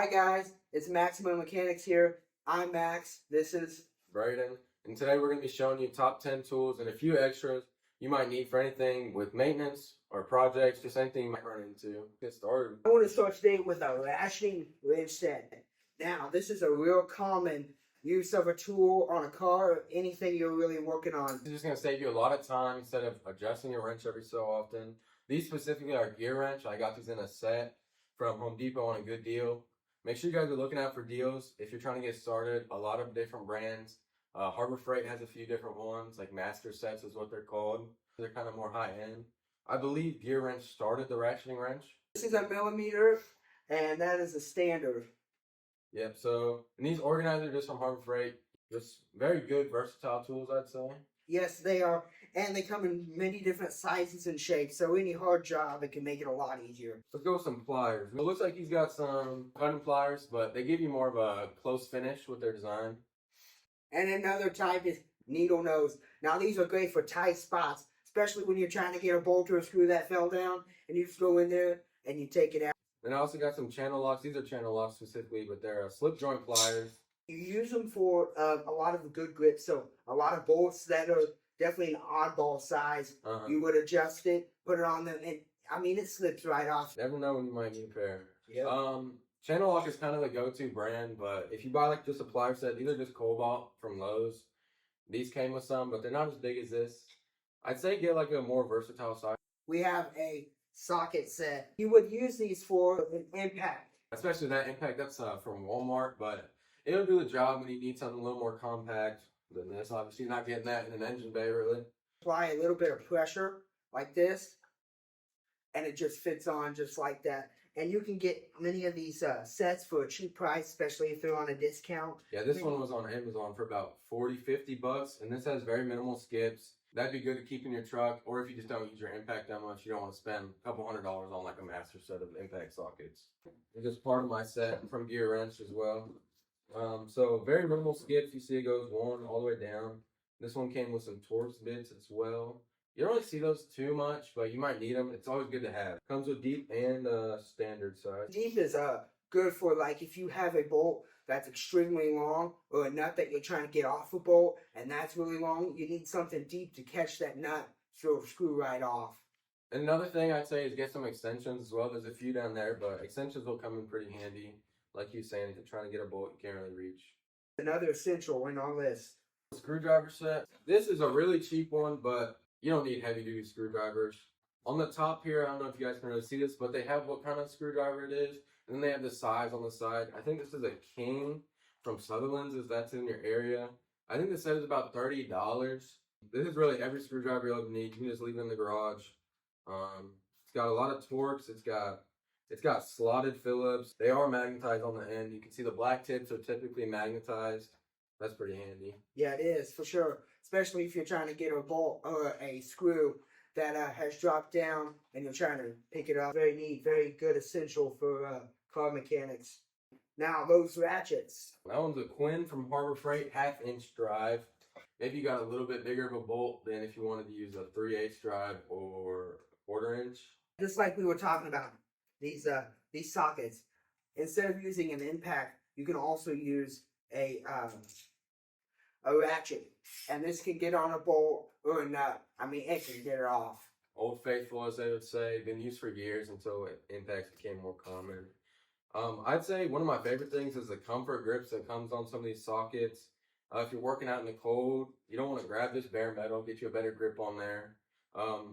Hi guys, it's Maximum Mechanics here. I'm Max. This is Braden, and today we're going to be showing you top 10 tools and a few extras you might need for anything with maintenance or projects, just anything you might run into. Get started. I want to start today with a Ratcheting Wrench set. Now, this is a real common use of a tool on a car or anything you're really working on. It's just going to save you a lot of time instead of adjusting your wrench every so often. These specifically are Gearwrench. I got these in a set from Home Depot on a good deal. Make sure you guys are looking out for deals if you're trying to get started. A lot of different brands. HyperTough has a few different ones, like master sets is what they're called. They're kind of more high end. I believe Gearwrench started the ratcheting wrench. This is a millimeter, and that is a standard. Yep, so, and these organizers are just from Harbor Freight. Just very good, versatile tools, I'd say. Yes, they are, and they come in many different sizes and shapes, so any hard job, it can make it a lot easier. Let's go with some pliers. It looks like he's got some cutting pliers, but they give you more of a close finish with their design. And another type is needle nose. Now, these are great for tight spots, especially when you're trying to get a bolt or a screw that fell down, and you just go in there and you take it out. Then I also got some Channellocks. These are Channellocks specifically, but they're slip joint pliers. You use them for a lot of good grips, so a lot of bolts that are definitely an oddball size. You would adjust it, put it on them, and I mean, it slips right off. Never know when you might need a pair. Yep. Channellock is kind of the go-to brand, but if you buy like just a plier set, these are just Kolbalt from Lowe's. These came with some, but they're not as big as this. I'd say get like a more versatile size. We have a socket set. You would use these for an impact. Especially that impact, that's from Walmart, but it'll do the job when you need something a little more compact than this. Obviously, you're not getting that in an engine bay, really. Apply a little bit of pressure like this, and it just fits on just like that. And you can get many of these sets for a cheap price, especially if they're on a discount. Yeah, this one was on Amazon for about 40-50 bucks, and this has very minimal skips. That'd be good to keep in your truck, or if you just don't use your impact that much, you don't want to spend a couple $100 on like a master set of impact sockets. It's just part of my set from Gearwrench as well. So very minimal skips. You see it goes one all the way down. This one came with some Torx bits as well. You don't really see those too much, but you might need them. It's always good to have. Comes with deep and standard size. Deep is good for like if you have a bolt that's extremely long or a nut that you're trying to get off a bolt and that's really long, you need something deep to catch that nut so it'll screw right off. And another thing I'd say is get some extensions as well. There's a few down there, but extensions will come in pretty handy. Like you were saying, if you're trying to get a bolt you can't really reach. Another essential in all this. Screwdriver set. This is a really cheap one, but you don't need heavy duty screwdrivers. On the top here, I don't know if you guys can really see this, but they have what kind of screwdriver it is. And then they have the size on the side. I think this is a King from Sutherland's, if that's in your area. I think this set is about $30. This is really every screwdriver you'll ever need. You can just leave it in the garage. It's got a lot of Torx. It's got slotted Phillips. They are magnetized on the end. You can see the black tips are typically magnetized. That's pretty handy. Yeah, it is, for sure. Especially if you're trying to get a bolt or a screw that has dropped down and you're trying to pick it up. Very neat, very good essential for car mechanics. Now, those ratchets. That one's a Quinn from Harbor Freight, 1/2-inch drive. Maybe you got a little bit bigger of a bolt than if you wanted to use a 3/8 drive or a 1/4-inch. Just like we were talking about, these sockets. Instead of using an impact, you can also use a ratchet, and this can get on a bolt or a nut. I mean, it can get it off. Old Faithful, as they would say, been used for years until impacts became more common. I'd say one of my favorite things is the comfort grips that comes on some of these sockets. If you're working out in the cold, you don't want to grab this bare metal, get you a better grip on there.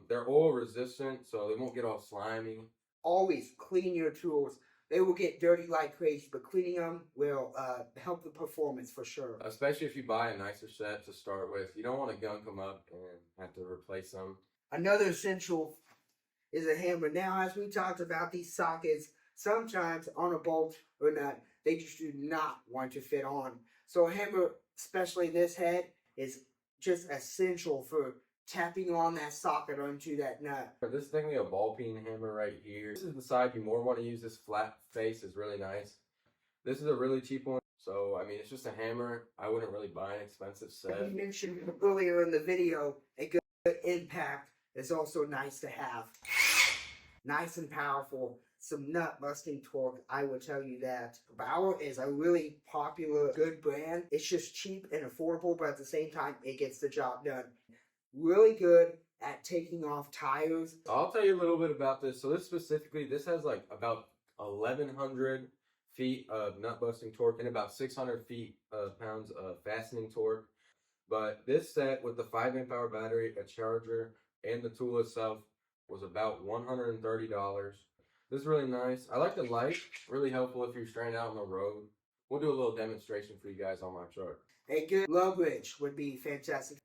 They're oil resistant, so they won't get all slimy. Always clean your tools. They will get dirty like crazy, but cleaning them will help the performance for sure. Especially if you buy a nicer set to start with. You don't want to gunk them up and have to replace them. Another essential is a hammer. Now, as we talked about these sockets, sometimes on a bolt or nut, they just do not want to fit on. So a hammer, especially this head, is just essential for tapping on that socket onto that nut. This is technically a ball peen hammer right here. This is the side you more want to use. This flat face is really nice. This is a really cheap one. So, I mean, it's just a hammer. I wouldn't really buy an expensive set. We mentioned earlier in the video, a good impact is also nice to have. Nice and powerful. Some nut busting torque, I will tell you that. Bauer is a really popular, good brand. It's just cheap and affordable, but at the same time, it gets the job done. Really good at taking off tires. I'll tell you a little bit about this. So this has like about 1,100 feet of nut busting torque and about 600 pounds of fastening torque. But this set with the 5 amp hour battery, a charger, and the tool itself was about $130. This is really nice. I like the light. Really helpful if you're stranded out on the road. We'll do a little demonstration for you guys on my truck. A good luggage would be fantastic.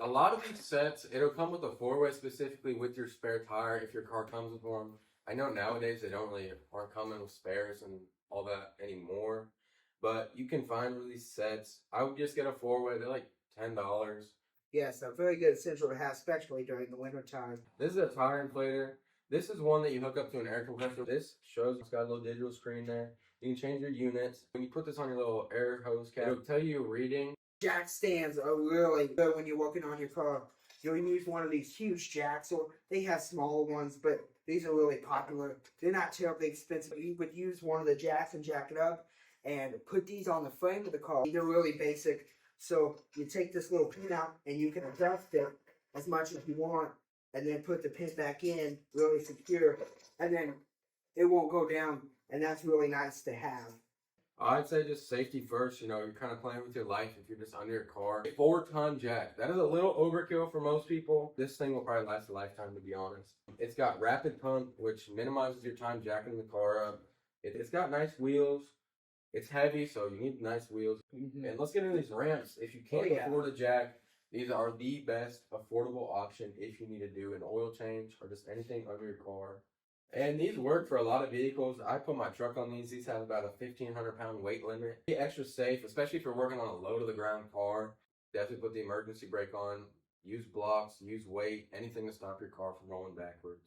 A lot of these sets, it'll come with a 4-way specifically with your spare tire if your car comes with one. I know nowadays they aren't coming with spares and all that anymore. But you can find these sets. I would just get a 4-way. They're like $10. Yes, a very good essential to have, especially during the winter time. This is a tire inflator. This is one that you hook up to an air compressor. This shows it's got a little digital screen there. You can change your units. When you put this on your little air hose cap, it'll tell you your reading. Jack stands are really good when you're working on your car. You'll use one of these huge jacks, or they have smaller ones, but these are really popular. They're not terribly expensive. You would use one of the jacks and jack it up and put these on the frame of the car. They're really basic. So you take this little pin out and you can adjust it as much as you want, and then put the pin back in really secure, and then it won't go down, and that's really nice to have. I'd say just safety first. You know, you're kind of playing with your life if you're just under your car. A 4-ton jack. That is a little overkill for most people. This thing will probably last a lifetime, to be honest. It's got rapid pump, which minimizes your time jacking the car up. It's got nice wheels. It's heavy, so you need nice wheels. And let's get into these ramps. If you can't afford a jack, these are the best affordable option if you need to do an oil change or just anything under your car. And these work for a lot of vehicles. I put my truck on these. These have about a 1,500-pound weight limit. Be extra safe, especially if you're working on a low-to-the-ground car. Definitely put the emergency brake on. Use blocks, use weight, anything to stop your car from rolling backwards.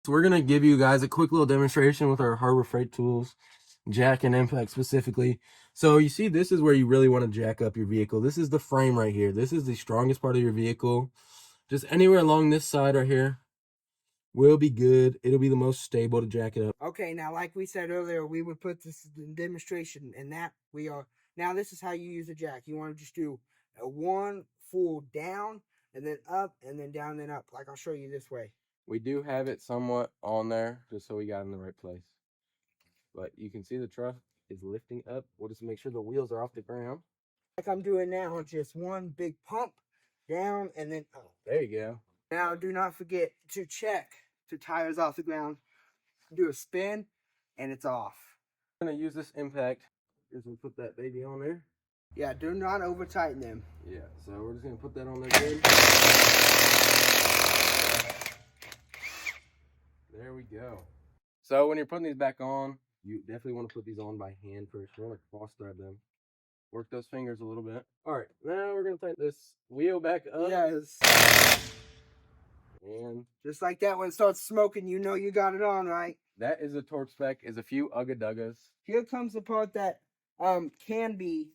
So we're going to give you guys a quick little demonstration with our Harbor Freight tools, jack and impact specifically. So you see, this is where you really want to jack up your vehicle. This is the frame right here. This is the strongest part of your vehicle. Just anywhere along this side right here will be good. It'll be the most stable to jack it up. Okay, now like we said earlier, we would put this in demonstration, and that we are. Now this is how you use a jack. You want to just do a one full down, and then up, and then down, then up. Like I'll show you this way. We do have it somewhat on there, just so we got in the right place. But you can see the truck is lifting up. We'll just make sure the wheels are off the ground. Like I'm doing now, just one big pump, down, and then up. There you go. Now, do not forget to check the tires off the ground. Do a spin, and it's off. I'm going to use this impact. Just going to put that baby on there. Yeah, do not over tighten them. Yeah, so we're just going to put that on there good. There we go. So when you're putting these back on, you definitely want to put these on by hand first. You want to cross thread them. Work those fingers a little bit. All right, now we're going to tighten this wheel back up. Yes. And just like that, when it starts smoking, you know you got it on, right? That is the torque spec, is a few ugga-duggas. Here comes the part that can be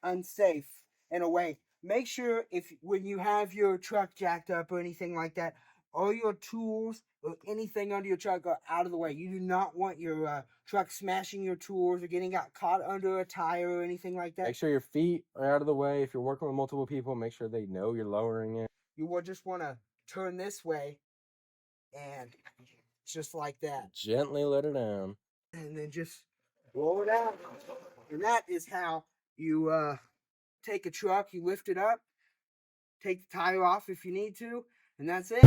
unsafe in a way. Make sure when you have your truck jacked up or anything like that, all your tools or anything under your truck are out of the way. You do not want your truck smashing your tools or getting caught under a tire or anything like that. Make sure your feet are out of the way. If you're working with multiple people, make sure they know you're lowering it. You will just want to turn this way and just like that. Gently let it down. And then just roll it out. And that is how you take a truck, you lift it up, take the tire off if you need to, and that's it.